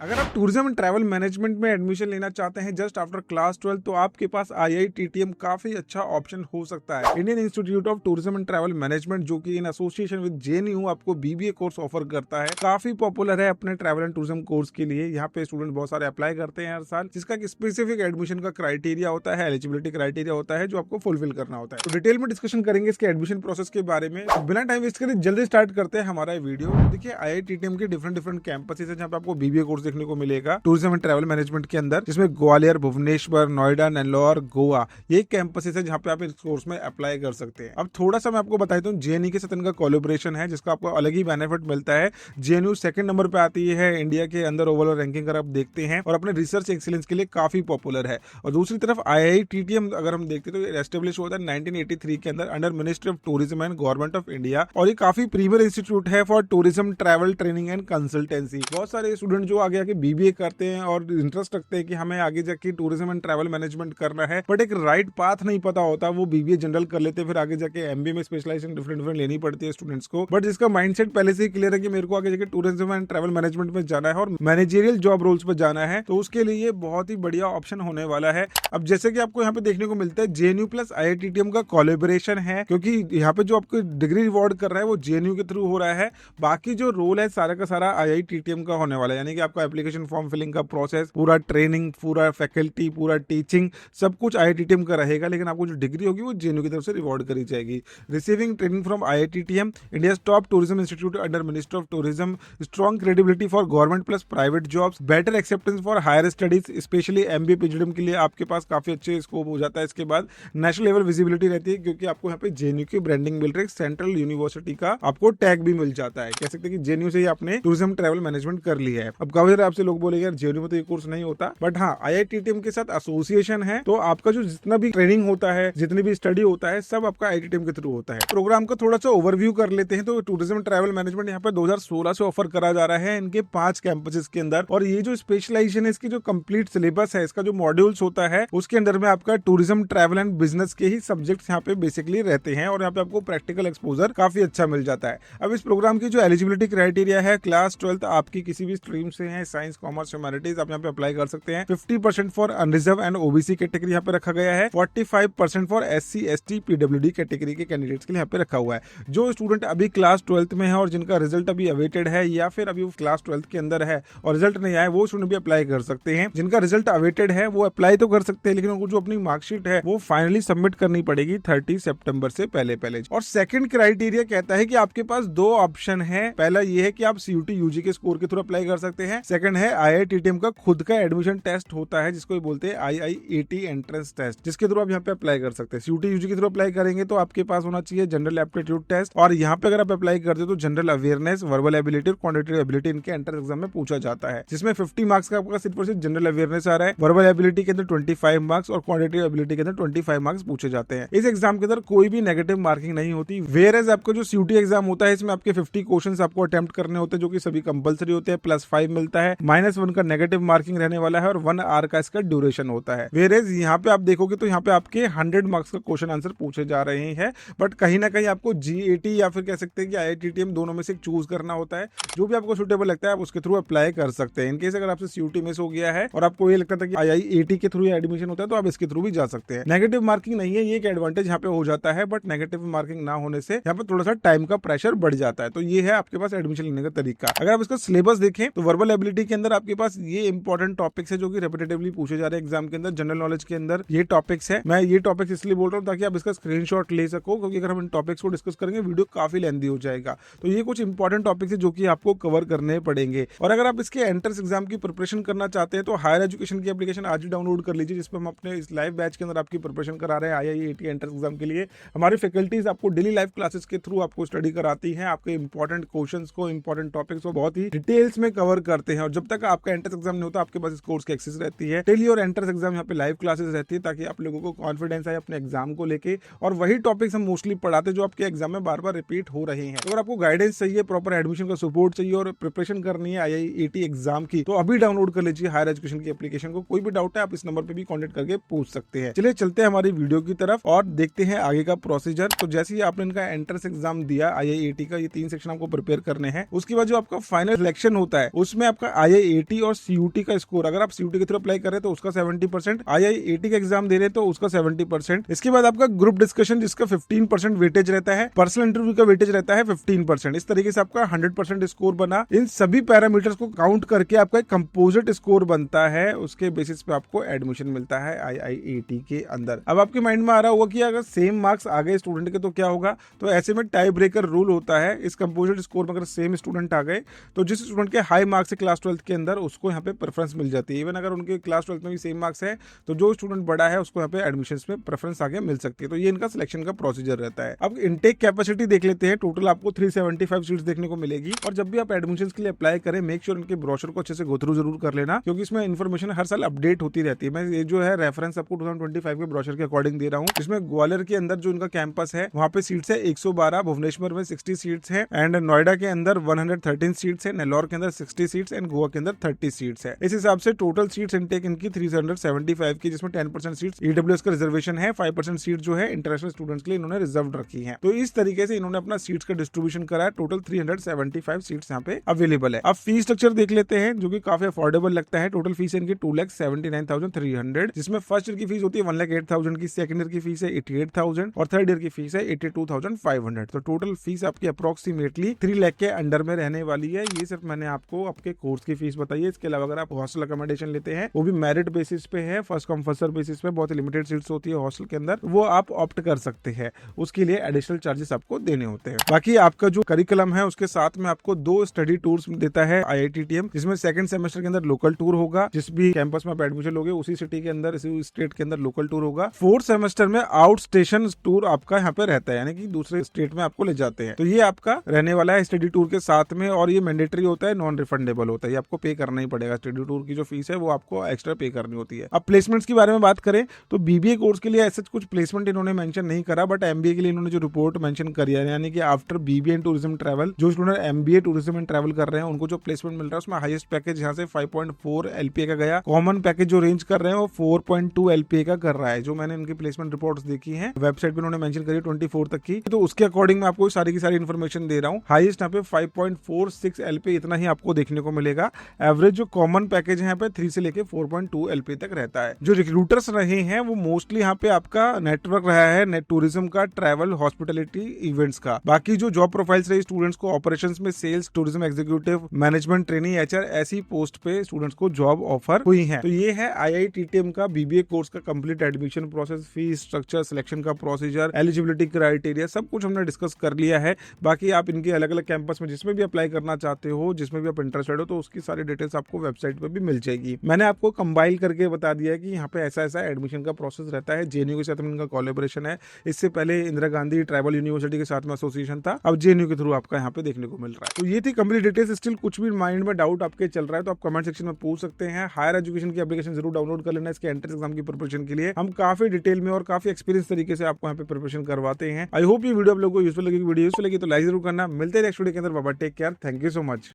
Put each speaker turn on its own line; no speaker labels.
अगर आप tourism and travel management में एडमिशन लेना चाहते हैं जस्ट आफ्टर क्लास 12 तो आपके पास IITTM काफी अच्छा ऑप्शन हो सकता है। Indian institute of tourism and travel management जो कि इन एसोसिएशन विद JNU आपको BBA कोर्स ऑफर करता है, काफी पॉपुलर है अपने ट्रैवल एंड टूरिज्म कोर्स के लिए। यहाँ पे स्टूडेंट बहुत सारे अप्लाई करते हैं हर साल, जिसका एक स्पेसिफिक एडमिशन का क्राइटेरिया होता है, एलिजिबिलिटी क्राइटेरिया होता है जो आपको फुलफिल करना होता है। तो डिटेल में डिस्कशन करेंगे इसके एडमिशन प्रोसेस के बारे में। तो बिना टाइम वेस्ट करे जल्दी स्टार्ट करते हैं हमारा वीडियो। देखिए IITTM के डिफरेंट कैंपसेस है जहाँ पे आपको BBA कोर्स देखने को मिलेगा टूरिज्म एंड ट्रैवल मैनेजमेंट के अंदर, जिसमें ग्वालियर, भुवनेश्वर, नोएडा, नेल्लौर, गोवा ये कैंपसेस है जहाँ पे आप इस कोर्स में अप्लाई कर सकते हैं। अब थोड़ा सा मैं आपको बता दूं, JNU के साथ इनका कोलैबोरेशन है जिसका आपको अलग ही बेनिफिट मिलता है। JNU सेकंड नंबर पे आती है इंडिया के अंदर ओवरऑल रैंकिंग अगर आप देखते हैं, और अपने रिसर्च एक्सीलेंस के लिए काफी पॉपुलर है। और दूसरी तरफ IITTM अगर हम देखते हैं तो एस्टेब्लिश हुआ था 1983 के अंदर under ministry of tourism and government of India, और ये काफी प्रीमियर इंस्टीट्यूट है for tourism travel training and consultancy. बहुत सारे स्टूडेंट जो आगे आके BBA करते हैं और इंटरेस्ट रखते हैं कि हमें आगे जाके टूरिज्म एंड ट्रैवल मैनेजमेंट करना है, बट एक राइट पाथ नहीं पता होता, वो BBA जनरल कर लेते हैं, फिर आगे जाके MBA में स्पेशलाइजेशन डिफरेंट लेनी पड़ती है स्टूडेंट्स को। बट जिसका माइंडसेट पहले से ही क्लियर है कि मेरे को आगे जाके टूरिज्म एंड ट्रैवल मैनेजमेंट में जाना है और मैनेजरियल जॉब रोल्स पे जाना है, तो उसके लिए ये बहुत ही बढ़िया ऑप्शन होने वाला है। अब जैसे कि आपको यहाँ पे देखने को मिलता है JNU प्लस IITTM का कोलैबोरेशन है, क्योंकि यहाँ पे जो आपको डिग्री रिवॉर्ड कर रहा है वो JNU के थ्रू हो रहा है। बाकी जो रोल है सारा का सारा IITTM का होने वाला है, यानी कि आपका एप्लीकेशन फॉर्म फिलिंग का प्रोसेस, पूरा ट्रेनिंग, पूरा फैकल्टी, पूरा टीचिंग, सब कुछ IITTM का रहेगा। लेकिन आपको जो डिग्री होगी वो JNU की तरफ से रिवॉर्ड करी जाएगी। Receiving training from IITTM, India's top tourism institute under ministry of tourism, strong credibility for government plus private jobs, better acceptance for higher studies, specially MBA PhD के लिए आपके पास काफी अच्छे स्कोप हो जाता है। इसके बाद नेशनल लेवल विजिबिलिटी रहती है, क्योंकि आपको यहाँ पे JNU की ब्रांडिंग मिल रही है, सेंट्रल यूनिवर्सिटी का आपको टैग भी मिल जाता है। कह सकते हैं कि JNU से ही आपने टूरिज्म ट्रैवल मैनेजमेंट कर लिया है। अब काफी आपसे लोग बोलेंगे यार JNU में तो ये कोर्स नहीं होता, बट हाँ IITTM के साथ एसोसिएशन है, तो आपका जो जितना भी ट्रेनिंग होता है, जितनी भी स्टडी होता है, सब आपका IITTM के थ्रू होता है। प्रोग्राम का थोड़ा सा ओवरव्यू कर लेते हैं। तो टूरिज्म ट्रैवल मैनेजमेंट यहाँ पे 2016 से ऑफर करा जा रहा है इनके 5 कैंपसेस के अंदर, और ये जो स्पेशलाइजेशन है, इसकी जो कंप्लीट सिलेबस है, इसका जो मॉड्यूल्स होता है, उसके अंदर में आपका टूरिज्म ट्रैवल एंड बिजनेस के ही सब्जेक्ट्स यहाँ पे बेसिकली रहते हैं, और यहाँ पे आपको प्रैक्टिकल एक्सपोजर काफी अच्छा मिल जाता है। अब इस प्रोग्राम की जो एलिजिबिलिटी क्राइटेरिया है, क्लास 12 आपकी किसी भी स्ट्रीम से है, साइंस, कॉमर्स, ह्यूमैनिटीज, आप यहाँ पे अप्लाई कर सकते हैं। 50% for unreserve and OBC category यहाँ पे रखा गया है, 45% for SC ST PWD category के कैंडिडेट्स के लिए यहाँ पे रखा हुआ है। जो स्टूडेंट अभी क्लास 12 में है और जिनका रिजल्ट अभी अवेटेड है, या फिर अभी वो क्लास 12 के अंदर है और रिजल्ट नहीं आया, वो स्टूडेंट भी अप्लाई कर सकते हैं। जिनका रिजल्ट अवेटेड है वो अप्लाई तो कर सकते हैं, लेकिन उनको जो अपनी मार्कशीट है वो फाइनली सबमिट करनी पड़ेगी 30 सितंबर से पहले। और सेकंड क्राइटेरिया कहता है कि आपके पास 2 ऑप्शन है। पहला ये है कि आप CUT UG के स्कोर के थ्रू अप्लाई कर सकते हैं। सेकंड है IITTM का खुद का एडमिशन टेस्ट होता है, जिसको बोलते हैं IIAT एंट्रेंस टेस्ट, जिसके थ्रू आप यहाँ पे अप्लाई कर सकते हैं। CUT UG के थ्रू अप्लाई करेंगे तो आपके पास होना चाहिए जनरल एप्टीट्यूड टेस्ट, और यहाँ पे अगर आप अप्लाई करते हो तो जनरल अवेयरनेस, वर्बल एबिलिटी और क्वांटिटेटिव एबिलिटी इनके एंट्रेंस एग्जाम में पूछा जाता है, जिसमें 50 मार्क्स का आपका सिर्फ और सिर्फ जनरल अवेयरनेस आ रहा है। वर्बल एबिलिटी के अंदर 25 मार्क्स और क्वांटिटेटिव एबिलिटी के अंदर 25 मार्क्स पूछे जाते हैं। इस एग्जाम के अंदर कोई भी नेगेटिव मार्किंग नहीं होती। वेयरएज आपका जो CUT एग्जाम होता है, इसमें आपके 50 क्वेश्चंस आपको अटेम्प्ट करने होते हैं, जो कि सभी कंपलसरी होते हैं, +5 मिलता है, -1 का नेगेटिव मार्किंग रहने वाला है, और 1 आवर का इसका ड्यूरेशन होता है। वेयरएज यहाँ पे आप देखोगे तो यहाँ पे आपके 100 मार्क्स का क्वेश्चन आंसर पूछे जा रहे हैं, बट कहीं ना कहीं आपको GAT या फिर कह सकते हैं कि IITTM दोनों में से एक चूज करना होता है। जो भी आपको सुटेबल लगता है आप उसके थ्रू अप्लाई कर सकते हैं। इनकेस अगर आपसे CUT मिस हो गया है और आपको ये लगता था कि IIAT के थ्रू एडमिशन होता है, तो आप इसके थ्रू भी जा सकते हैं। नेगेटिव मार्किंग नहीं है, ये एक एडवांटेज यहाँ पे हो जाता है, बट नेगेटिव मार्किंग ना होने से यहाँ पे थोड़ा सा टाइम का प्रेशर बढ़ जाता है। तो ये है आपके पास एडमिशन लेने का तरीका। अगर आप इसका सिलेबस देखें तो वर्बल एबिलिटी के अंदर आपके पास ये इंपॉर्टेंट टॉपिक्स है जो कि रिपीटेटिवली पूछे जा रहे हैं एग्जाम के अंदर। जनरल नॉलेज के अंदर ये टॉपिक्स है। मैं ये टॉपिक्स इसलिए बोल रहा हूँ ताकि आप इसका स्क्रीनशॉट ले सको, क्योंकि अगर हम इन टॉपिक्स को डिस्कस करेंगे वीडियो काफी लेंथी हो जाएगा। तो ये कुछ इंपॉर्टेंट टॉपिक्स है जो कि आपको कवर करने पड़ेंगे। और अगर आप इसके एंट्रेंस एग्जाम की प्रिपरेशन करना चाहते हैं तो हायर एजुकेशन की एप्लीकेशन आज ही डाउनलोड कर लीजिए, जिसपे हम अपने इस लाइव बैच के अंदर आपकी प्रिपरेशन करा रहे हैं IIAT एंट्रेंस एग्जाम के लिए। हमारी फैकल्टीज आपको डेली लाइव क्लासेस के थ्रू आपको स्टडी कराती हैं, आपके इंपॉर्टेंट क्वेश्चंस को, इंपॉर्टेंट टॉपिक्स को बहुत ही डिटेल्स में कवर करते हैं। और जब तक आपका एंट्रेंस एग्जाम नहीं होता आपके पास इस कोर्स की एक्सेस रहती है। डेली और एंट्रेंस एग्जाम यहाँ पे लाइव क्लासेस रहती है, ताकि आप लोगों को कॉन्फिडेंस आए अपने एग्जाम को लेके, और वही टॉपिक्स हम मोस्टली पढ़ाते हैं जो आपके एग्जाम में बार बार रिपीट हो रहे हैं। तो अगर आपको गाइडेंस चाहिए, प्रॉपर एडमिशन का सपोर्ट चाहिए और प्रिपरेशन करनी है IIAT एग्जाम की, तो अभी डाउनलोड कर लीजिए हायर एजुकेशन की एप्लीकेशन को। कोई भी डाउट है आप इस नंबर पे भी कांटेक्ट करके पूछ सकते हैं। चलिए चलते हैं हमारी वीडियो की तरफ और देखते हैं आगे का प्रोसीजर। तो जैसे ही आपने इनका एंट्रेंस एग्जाम दिया IIAT का, ये 3 सेक्शन आपको प्रिपेयर करने हैं। उसके बाद जो आपका फाइनल सिलेक्शन होता है उसमें आपका आपका IIAT और CUT का स्कोर, अगर आप CUT के थ्रू अप्लाई कर रहे हैं तो उसका 70%, IIAT का एग्जाम दे रहे हैं तो उसका 70%। इसके बाद आपका ग्रुप डिस्कशन जिसका 15% वेटेज रहता है, पर्सनल इंटरव्यू का वेटेज रहता है 15%। इस तरीके से आपका 100% स्कोर बना। इन सभी पैरामीटर्स को काउंट करके आपका एक कंपोजिट स्कोर बनता है, उसके बेसिस पे आपको एडमिशन मिलता है IIAT के अंदर। अब आपके माइंड में आ रहा होगा कि अगर सेम मार्क्स आ गए स्टूडेंट के तो क्या होगा, तो ऐसे में टाई ब्रेकर रूल होता है। इस कंपोजिट स्कोर में अगर सेम स्टूडेंट आ गए तो जिस स्टूडेंट के हाई मार्क्स है क्लास 12 के अंदर उसको यहाँ पे प्रेफरेंस मिल जाती है। इवन अगर उनके क्लास 12 में भी सेम मार्क्स है तो जो स्टूडेंट बड़ा है उसको यहाँ पे एडमिशन में प्रेफरेंस आगे मिल सकती है। तो ये इनका सिलेक्शन का प्रोसीजर रहता है। अब इनटेक कैपेसिटी देख लेते हैं। टोटल आपको 375 सीट्स देखने को मिलेगी। और जब भी आप एडमिशन के लिए अप्लाई करें, मेक श्योर इनके ब्रोशर को अच्छे से गो थ्रू जरूर कर लेना, क्योंकि इसमें इन्फॉर्मेशन हर साल अपडेट होती रहती है। मैं ये जो है रेफरेंस आपको 2025 के ब्रोशर के अकॉर्डिंग दे रहा हूँ, जिसमें ग्वालियर के अंदर जो इनका कैंपस है वहाँ पे सीट्स है 112, भुवनेश्वर में 60 सीट्स है, एंड नोएडा के अंदर 113 सीट्स है, नेल्लौर के अंदर 60 सीट्स एंड गोवा के अंदर 30 सीट्स है। इस हिसाब से टोटल सीट्स इनटेक इनकी 375 की, जिसमें 10% सीट्स EWS का रिजर्वेशन है, 5% सीट जो है इंटरनेशनल स्टूडेंट्स के लिए इन्होंने रिजर्व रखी है। तो इस तरीके से इन्होंने अपना सीट्स का डिस्ट्रीब्यूशन करा है। टोटल 375 सीट्स यहाँ पे अवेलेबल है। अब फीस स्ट्रक्चर देख लेते हैं, जो कि काफी अफोर्डेबल लगता है। टोटल फीस इनकी 2,79,300, जिसमें फर्स्ट ईयर की फीस होती है 1,08,000 की, सेकंड ईयर की फीस है 88,000 और थर्ड ईयर की फीस है 82,500। तो टोटल फीस आपकी अप्रोक्सीमेटली 3 लाख के अंडर में रहने वाली है। ये सिर्फ मैंने आपको आपके कोर्स की फीस बताई है। इसके अलावा अगर आप हॉस्टल अकोमोडेशन लेते हैं, वो भी मेरिट बेसिस पे है, first come first serve basis पे, बहुत लिमिटेड सीट्स होती है हॉस्टल के अंदर, वो आप ऑप्ट कर सकते हैं। उसके लिए एडिशनल चार्जेस आपको देने होते हैं। बाकी आपका जो करिकुलम है उसके साथ में आपको 2 स्टडी टूर्स देता है IITTM, जिसमें सेकंड सेमेस्टर के अंदर लोकल टूर होगा, जिस भी कैंपस में आप एडमिशन लोगे उसी सिटी के अंदर, इसी स्टेट के अंदर लोकल टूर होगा। फोर्थ सेमेस्टर में आउट स्टेशन टूर आपका यहाँ पे रहता है, यानी कि दूसरे स्टेट में आपको ले जाते हैं। तो ये आपका रहने वाला है स्टडी टूर के साथ में, और ये मैंडेटरी होता है, नॉन रिफंडेबल होता है, ये आपको पे करना ही पड़ेगा। स्टडी टूर की जो फीस है वो आपको एक्स्ट्रा पे करनी होती है। अब प्लेसमेंट्स के बारे में बात करें तो BBA कोर्स के लिए ऐसा कुछ प्लेसमेंट इन्होंने मेंशन नहीं करा, बट MBA के लिए इन्होंने जो रिपोर्ट मेंशन करी है, यानी कि after BBA in tourism travel, जो student MBA tourism and travel कर रहे हैं उनको जो प्लेसमेंट मिल रहा है उसमें हाईएस्ट पैकेज यहाँ से 5.4 LPA का गया। कॉमन पैकेज जो रेंज कर रहे हैं वो 4.2 LPA का कर रहा है। जो मैंने इनकी प्लेसमेंट रिपोर्ट्स देखी है, वेबसाइट पे उन्होंने मेंशन करी 24 तक की, तो उसके अकॉर्डिंग मैं आपको सारी की सारी इन्फॉर्मेशन दे रहा हूँ। हाईएस्ट यहाँ पे 5.46 LPA इतना ही आपको देखने को मिलेगा। एवरेज जो कॉमन पैकेज है यहाँ पे 3 से लेके 4.2 LPA तक रहता है। जो रिक्रूटर्स रहे हैं वो मोस्टली यहाँ पे आपका नेटवर्क रहा है टूरिज्म का, ट्रैवल, हॉस्पिटैलिटी, इवेंट्स का। बाकी जो जॉब प्रोफाइल्स रही स्टूडेंट्स को ऑपरेशंस में, sales, tourism executive, management training, HR, ऐसी पोस्ट पे स्टूडेंट्स को जॉब ऑफर हुई है। तो ये है IITTM का BBA कोर्स का complete admission process, fees structure, selection का प्रोसीजर, एलिजिबिलिटी क्राइटेरिया, सब कुछ हमने डिस्कस कर लिया है। बाकी आप इनके अलग अलग कैंपस में जिसमें भी अप्लाई करना चाहते हो, जिसमें भी आप इंटरेस्टेड हो, तो उसकी सारी डिटेल्स आपको वेबसाइट पे भी मिल जाएगी। मैंने आपको कंबाइल करके बता दिया है कि यहाँ पे ऐसा ऐसा एडमिशन का प्रोसेस रहता है। JNU के साथ में इनका कोलैबोरेशन है। इससे पहले इंदिरा गांधी ट्राइबल यूनिवर्सिटी के साथ में एसोसिएशन था, अब JNU के थ्रू आपका यहाँ पे देखने को मिल रहा है। तो ये थी कंप्लीट डिटेल्स। स्टिल कुछ भी माइंड में डाउट आपके चल रहा है तो आप कमेंट सेक्शन में पूछ सकते हैं। हायर एजुकेशन की एप्लीकेशन जरूर डाउनलोड कर लेना इसके एंट्रेंस एग्जाम की प्रिपरेशन के लिए। हम काफी डिटेल में और काफी एक्सपीरियंस तरीके से आपको यहाँ पे प्रिपरेशन करवाते हैं। आई होप ये वीडियो आप लोगों को यूजफुल लगी। वीडियो यूजफुल लगी तो लाइक जरूर करना। मिलते हैं नेक्स्ट वीडियो के अंदर। बाबा take care, thank you so much.